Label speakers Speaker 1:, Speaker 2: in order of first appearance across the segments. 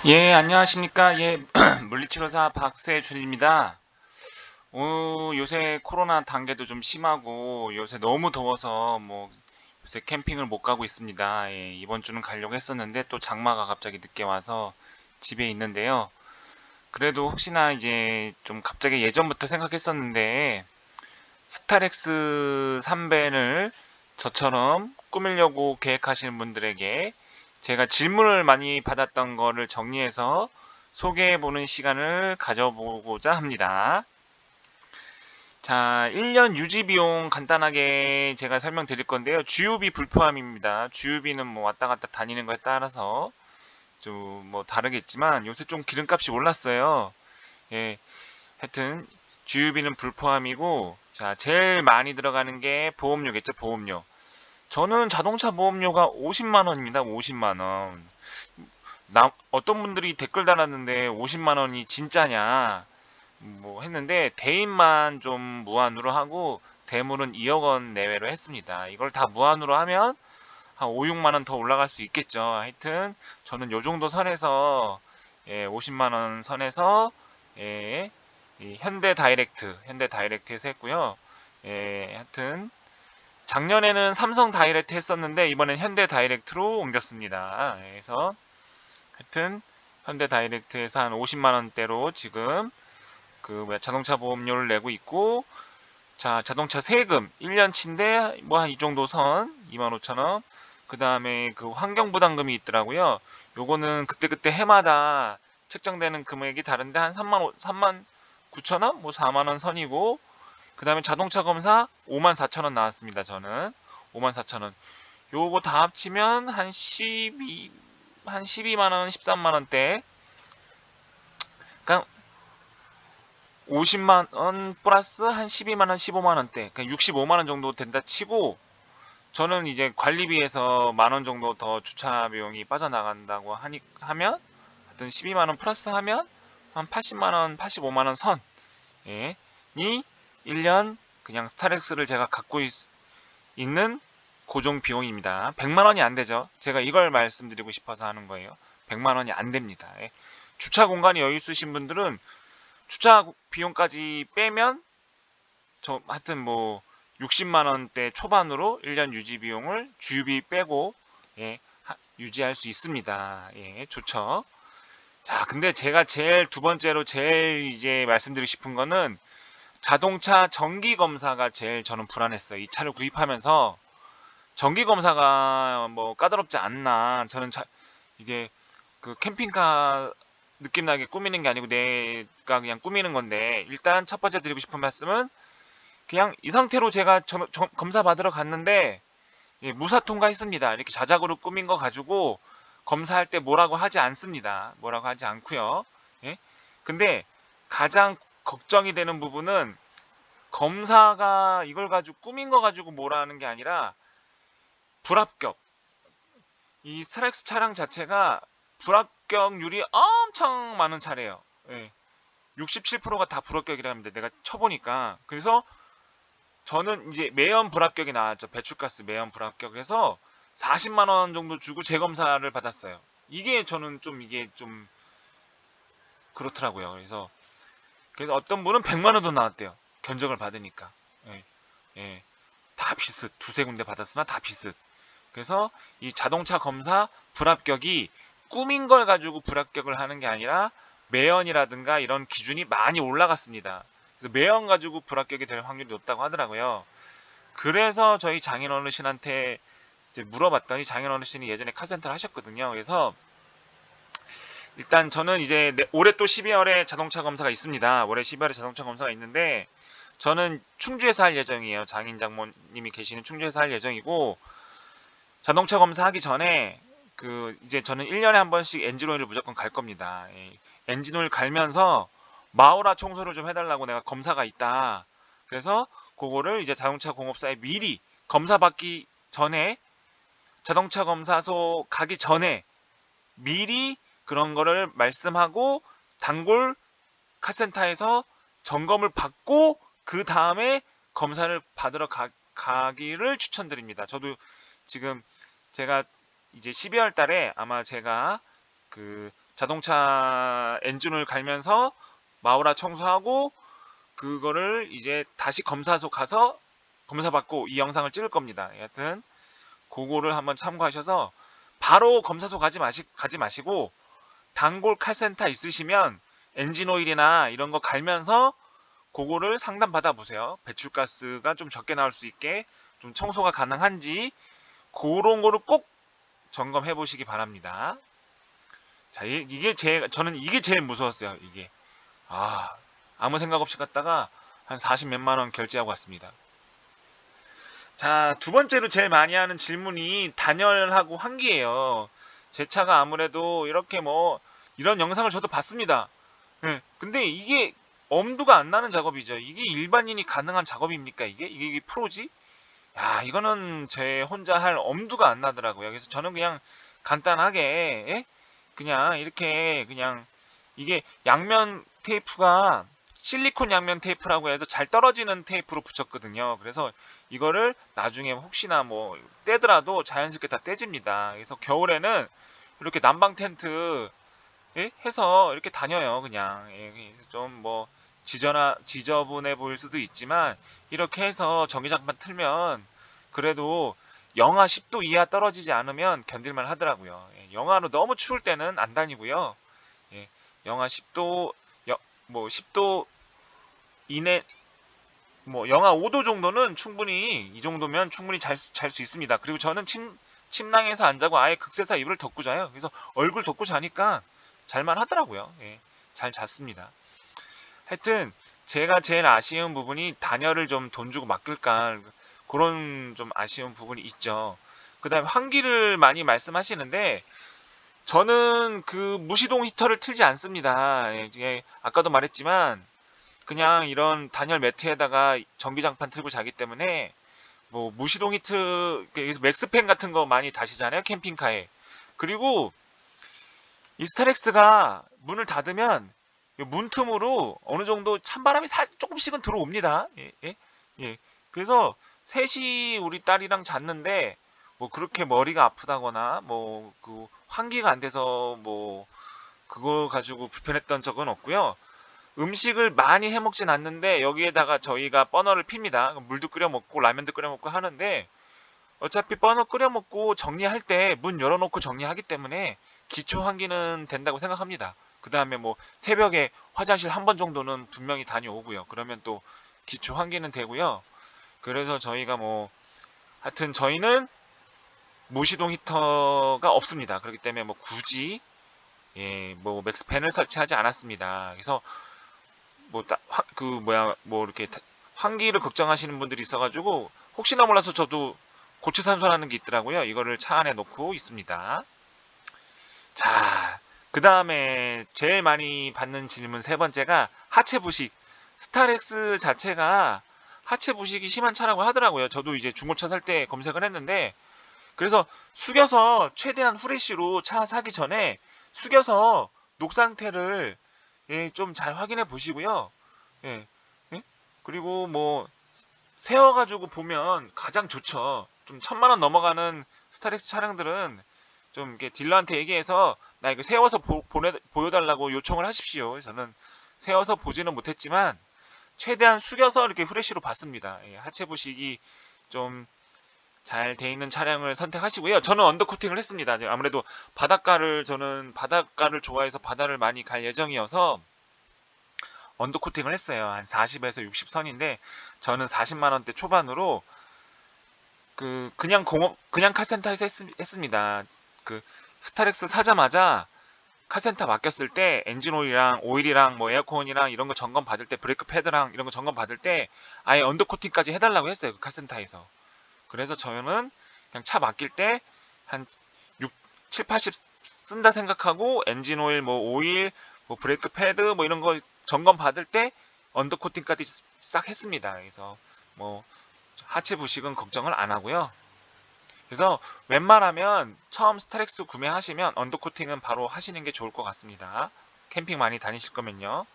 Speaker 1: 예, 안녕하십니까. 예, 물리치료사 박세준입니다. 요새 코로나 단계도 좀 심하고 요새 너무 더워서 요새 캠핑을 못 가고 있습니다. 예, 이번 주는 가려고 했었는데 또 장마가 갑자기 늦게 와서 집에 있는데요. 그래도 혹시나 이제 좀 갑자기 예전부터 생각했었는데 스타렉스 3벤을 저처럼 꾸미려고 계획하시는 분들에게 제가 질문을 많이 받았던 거를 정리해서 소개해보는 시간을 가져보고자 합니다. 자, 1년 유지 비용 간단하게 제가 설명드릴 건데요. 주유비 불포함입니다. 주유비는 뭐 왔다 갔다 다니는 거에 따라서 좀 뭐 다르겠지만 요새 좀 기름값이 올랐어요. 예, 하여튼 주유비는 불포함이고, 자, 제일 많이 들어가는 게 보험료겠죠. 보험료. 저는 자동차 보험료가 50만 원입니다. 50만 원. 어떤 분들이 댓글 달았는데 50만 원이 진짜냐 뭐 했는데, 대인만 좀 무한으로 하고 대물은 2억 원 내외로 했습니다. 이걸 다 무한으로 하면 한 5, 6만 원 더 올라갈 수 있겠죠. 하여튼 저는 요 정도 선에서, 예, 50만 원 선에서, 예, 이 현대 다이렉트에서 했고요. 예, 하여튼 작년에는 삼성 다이렉트 했었는데 이번엔 현대 다이렉트로 옮겼습니다. 그래서 하여튼 현대 다이렉트에서 한 50만 원대로 지금 자동차 보험료를 내고 있고, 자, 자동차 세금 1년치인데 뭐 한 이 정도 선 25,000원. 그 다음에 그 환경부담금이 있더라고요. 요거는 그때그때 해마다 책정되는 금액이 다른데 한 3만 9천원? 뭐 4만원 선이고, 그 다음에 자동차 검사 5만 4천원 나왔습니다. 저는 5만 4천원. 요거 다 합치면 한 12만원, 13만원대. 그러니까 50만원 플러스 한 12만원, 15만원대. 그러니까 65만원 정도 된다 치고, 저는 이제 관리비에서 만원 정도 더 주차 비용이 빠져나간다고 하면, 하여튼 12만 원 플러스 하면 한 80만 원, 85만 원 선, 예, 이 1년 그냥 스타렉스를 제가 갖고 있는 고정 비용입니다. 100만 원이 안 되죠. 제가 이걸 말씀드리고 싶어서 하는 거예요. 100만 원이 안 됩니다. 예. 주차 공간이 여유 있으신 분들은 주차 비용까지 빼면 하여튼 뭐 60만 원대 초반으로 1년 유지 비용을 주유비 빼고, 예, 유지할 수 있습니다. 예, 좋죠. 자, 근데 제가 제일 두 번째로 제일 이제 말씀드리고 싶은 거는 자동차 정기 검사가 제일 저는 불안했어요. 이 차를 구입하면서 정기 검사가 뭐 까다롭지 않나. 저는 이게 그 캠핑카 느낌 나게 꾸미는 게 아니고 내가 그냥 꾸미는 건데, 일단 첫 번째 드리고 싶은 말씀은 그냥 이 상태로 제가 검사 받으러 갔는데, 예, 무사 통과했습니다. 이렇게 자작으로 꾸민 거 가지고 검사할 때 뭐라고 하지 않습니다. 뭐라고 하지 않고요. 예? 근데 가장 걱정이 되는 부분은 검사가 이걸 가지고 꾸민 거 가지고 뭐라 하는 게 아니라 불합격. 이 스트렉스 차량 자체가 불합격률이 엄청 많은 차래요. 예. 67%가 다 불합격이랍니다. 내가 쳐보니까. 그래서 저는 이제 매연 불합격이 나왔죠. 배출가스 매연 불합격해서 40만 원 정도 주고 재검사를 받았어요. 이게 좀 그렇더라고요. 그래서 어떤 분은 100만 원도 나왔대요. 견적을 받으니까. 예, 예. 다 비슷. 두세 군데 받았으나 다 비슷. 그래서 이 자동차 검사 불합격이 꾸민 걸 가지고 불합격을 하는 게 아니라 매연이라든가 이런 기준이 많이 올라갔습니다. 그래서 매연 가지고 불합격이 될 확률이 높다고 하더라고요. 그래서 저희 장인 어르신한테 이제 물어봤더니 장인 어르신이 예전에 카센터를 하셨거든요. 그래서 일단 저는 이제 올해 또 12월에 자동차 검사가 있습니다. 올해 12월에 자동차 검사가 있는데 저는 충주에서 할 예정이에요. 장인 장모님이 계시는 충주에서 할 예정이고, 자동차 검사하기 전에 이제 저는 1년에 한 번씩 엔진오일을 무조건 갈 겁니다. 예, 엔진오일 갈면서 마우라 청소를 좀 해달라고 내가 검사가 있다. 그래서 그거를 이제 자동차 공업사에 미리 검사 받기 전에, 자동차 검사소 가기 전에 미리 그런 거를 말씀하고 단골 카센터에서 점검을 받고 그 다음에 검사를 받으러 가기를 추천드립니다. 지금 제가 이제 12월 달에 아마 제가 그 자동차 엔진을 갈면서 마우라 청소하고 그거를 이제 다시 검사소 가서 검사받고 이 영상을 찍을 겁니다. 여하튼 그거를 한번 참고하셔서 바로 검사소 가지 마시고 단골 칼센터 있으시면 엔진오일이나 이런 거 갈면서 그거를 상담 받아보세요. 배출가스가 좀 적게 나올 수 있게 좀 청소가 가능한지 그런 거를 꼭 점검해 보시기 바랍니다. 자, 저는 이게 제일 무서웠어요. 이게 아무 생각 없이 갔다가 한 40 몇만 원 결제하고 왔습니다. 자, 두 번째로 제일 많이 하는 질문이 단열하고 환기예요. 제 차가 아무래도 이렇게 뭐 이런 영상을 저도 봤습니다. 네, 근데 이게 엄두가 안 나는 작업이죠. 이게 일반인이 가능한 작업입니까? 이게 프로지? 야, 이거는 제 혼자 할 엄두가 안 나더라고요. 그래서 저는 그냥 간단하게 그냥 이렇게 그냥 이게 양면 테이프가 실리콘 양면 테이프라고 해서 잘 떨어지는 테이프로 붙였거든요. 그래서 이거를 나중에 혹시나 뭐 떼더라도 자연스럽게 다 떼집니다. 그래서 겨울에는 이렇게 난방 텐트 해서 이렇게 다녀요. 그냥 좀 뭐 지저분해 보일 수도 있지만 이렇게 해서 전기장판 틀면 그래도 영하 10도 이하 떨어지지 않으면 견딜만 하더라고요. 영하로 너무 추울 때는 안 다니고요. 영하 10도 뭐 10도 이내 뭐 영하 5도 정도는 충분히 이 정도면 충분히 잘 수 있습니다. 그리고 저는 침낭에서 안 자고 아예 극세사 이불을 덮고 자요. 그래서 얼굴 덮고 자니까 잘만 하더라고요. 잘 잤습니다. 하여튼 제가 제일 아쉬운 부분이 단열을 좀 돈 주고 맡길까 그런 좀 아쉬운 부분이 있죠. 그 다음에 환기를 많이 말씀하시는데 저는 그 무시동 히터를 틀지 않습니다. 아까도 말했지만 그냥 이런 단열 매트에다가 전기장판 틀고 자기 때문에 뭐 무시동 히트 맥스팬 같은 거 많이 다시잖아요, 캠핑카에. 그리고 이 스타렉스가 문을 닫으면 문틈으로 어느 정도 찬바람이 조금씩은 들어옵니다. 그래서 셋이 우리 딸이랑 잤는데 뭐 그렇게 머리가 아프다거나 뭐 그 환기가 안 돼서 뭐 그거 가지고 불편했던 적은 없고요. 음식을 많이 해 먹진 않는데 여기에다가 저희가 버너를 핍니다. 물도 끓여 먹고 라면도 끓여 먹고 하는데 어차피 버너 끓여 먹고 정리할 때 문 열어놓고 정리하기 때문에 기초 환기는 된다고 생각합니다. 그 다음에 뭐 새벽에 화장실 한 번 정도는 분명히 다녀오고요. 그러면 또 기초 환기는 되고요. 그래서 저희가 뭐 하여튼 저희는 무시동 히터가 없습니다. 그렇기 때문에 뭐 굳이 뭐 맥스팬을 설치하지 않았습니다. 그래서 뭐 이렇게 환기를 걱정하시는 분들이 있어가지고 혹시나 몰라서 저도 고추산소라는 게 있더라고요. 이거를 차 안에 놓고 있습니다. 자, 그 다음에 제일 많이 받는 질문 세 번째가 하체 부식. 스타렉스 자체가 하체 부식이 심한 차라고 하더라고요. 저도 이제 중고차 살 때 검색을 했는데 그래서 숙여서 최대한 후레쉬로 차 사기 전에 숙여서 녹 상태를 좀 잘 확인해 보시고요. 그리고 뭐 세워가지고 보면 가장 좋죠. 좀 1000만 원 넘어가는 스타렉스 차량들은 좀 이렇게 딜러한테 얘기해서 나 이거 세워서 보여달라고 요청을 하십시오. 저는 세워서 보지는 못했지만 최대한 숙여서 이렇게 후레쉬로 봤습니다. 하체 부식이 좀 잘 돼 있는 차량을 선택하시고요. 저는 언더코팅을 했습니다. 아무래도 저는 바닷가를 좋아해서 바다를 많이 갈 예정이어서 언더코팅을 했어요. 한 40에서 60선인데 저는 40만 원대 초반으로 그냥 카센터에서 했습니다. 그 스타렉스 사자마자 카센터 맡겼을 때 엔진 오일이랑 뭐 에어컨이랑 이런 거 점검 받을 때 브레이크 패드랑 이런 거 점검 받을 때 아예 언더코팅까지 해달라고 했어요. 그 카센터에서. 그래서 저는 그냥 차 맡길 때 한 7, 80 쓴다 생각하고 엔진 오일, 뭐 브레이크 패드 뭐 이런 거 점검 받을 때 언더코팅까지 싹 했습니다. 그래서 뭐 하체 부식은 걱정을 안 하고요. 그래서 웬만하면 처음 스타렉스 구매하시면 언더코팅은 바로 하시는 게 좋을 것 같습니다. 캠핑 많이 다니실 거면요.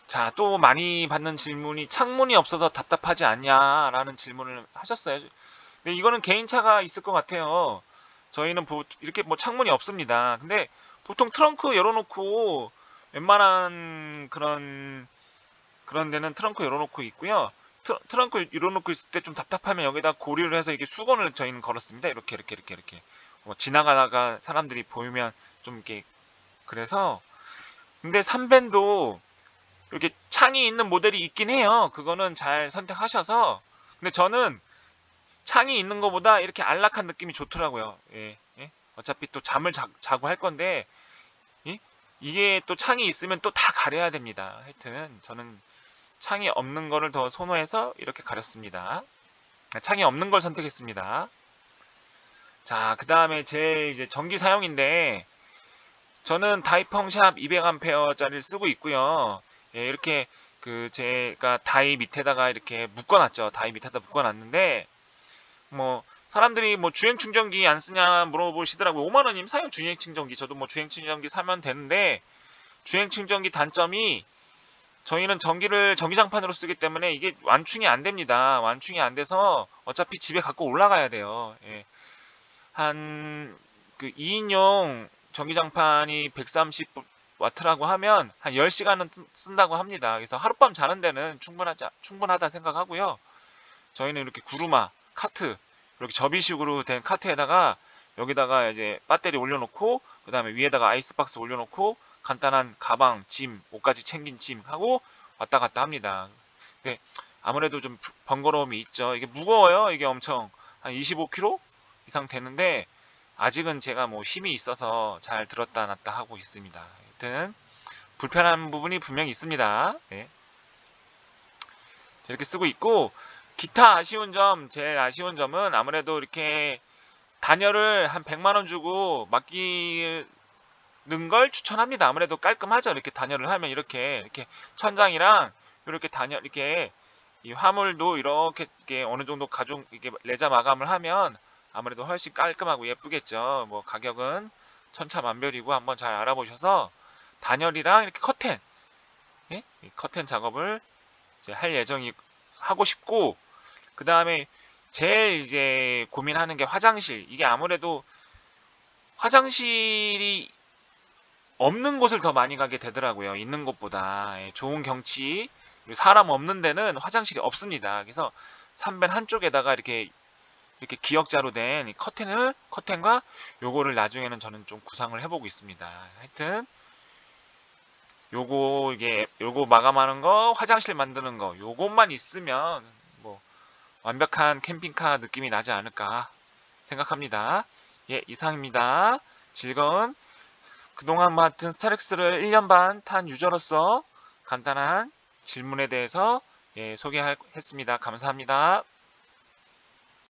Speaker 1: 자, 또 많이 받는 질문이 창문이 없어서 답답하지 않냐라는 질문을 하셨어요. 근데 이거는 개인차가 있을 것 같아요. 저희는 이렇게 뭐 창문이 없습니다. 근데 보통 트렁크 열어놓고 웬만한 그런 데는 트렁크 열어놓고 있고요. 트렁크 열어놓고 있을 때 좀 답답하면 여기다 고리를 해서 이게 수건을 저희는 걸었습니다. 이렇게 지나가다가 사람들이 보이면 좀 이렇게. 그래서 근데 3밴도 이렇게 창이 있는 모델이 있긴 해요. 그거는 잘 선택하셔서. 근데 저는 창이 있는 것보다 이렇게 안락한 느낌이 좋더라고요. 예, 예. 어차피 또 잠을 자고 할 건데, 예? 이게 또 창이 있으면 또 다 가려야 됩니다. 하여튼 저는 창이 없는 거를 더 선호해서 이렇게 가렸습니다. 창이 없는 걸 선택했습니다. 자, 그 다음에 제 이제 전기 사용인데, 저는 다이펑샵 200A짜리를 쓰고 있고요. 예, 이렇게 제가 다이 밑에다가 이렇게 묶어놨죠. 다이 밑에다 묶어놨는데, 뭐 사람들이 뭐 주행 충전기 안 쓰냐 물어보시더라고요. 5만원이면 사요 주행 충전기. 저도 뭐 주행 충전기 사면 되는데, 주행 충전기 단점이 저희는 전기장판으로 쓰기 때문에 이게 완충이 안 됩니다. 완충이 안 돼서 어차피 집에 갖고 올라가야 돼요. 예. 한 2인용 전기장판이 130W라고 하면 한 10시간은 쓴다고 합니다. 그래서 하룻밤 자는 데는 충분하다 생각하고요. 저희는 이렇게 구루마, 카트, 이렇게 접이식으로 된 카트에다가 여기다가 이제 배터리 올려놓고, 그 다음에 위에다가 아이스박스 올려놓고, 간단한 가방, 짐, 옷까지 챙긴 짐 하고 왔다 갔다 합니다. 근데 아무래도 좀 번거로움이 있죠. 이게 무거워요. 이게 엄청 한 25kg 이상 되는데, 아직은 제가 뭐 힘이 있어서 잘 들었다 놨다 하고 있습니다. 하여튼 불편한 부분이 분명히 있습니다. 네. 이렇게 쓰고 있고, 기타 제일 아쉬운 점은 아무래도 이렇게 단열을 한 100만원 주고 맡기는 걸 추천합니다. 아무래도 깔끔하죠. 이렇게 단열을 하면 이렇게 천장이랑 이렇게 이렇게 이 화물도 이렇게 어느 정도 이렇게 레자 마감을 하면 아무래도 훨씬 깔끔하고 예쁘겠죠. 뭐 가격은 천차만별이고 한번 잘 알아보셔서 단열이랑 이렇게 커튼, 예? 이 커튼 작업을 이제 할 예정이 하고 싶고, 그 다음에 제일 이제 고민하는 게 화장실. 이게 아무래도 화장실이 없는 곳을 더 많이 가게 되더라고요. 있는 곳보다. 예, 좋은 경치, 사람 없는 데는 화장실이 없습니다. 그래서 3밴 한쪽에다가 이렇게 기역자로 된 커튼과 요거를 나중에는 저는 좀 구상을 해보고 있습니다. 하여튼 요거 마감하는 거, 화장실 만드는 거, 요것만 있으면 뭐 완벽한 캠핑카 느낌이 나지 않을까 생각합니다. 예, 이상입니다. 즐거운 그동안 맡은 스타렉스를 1년 반 탄 유저로서 간단한 질문에 대해서 소개했습니다. 감사합니다.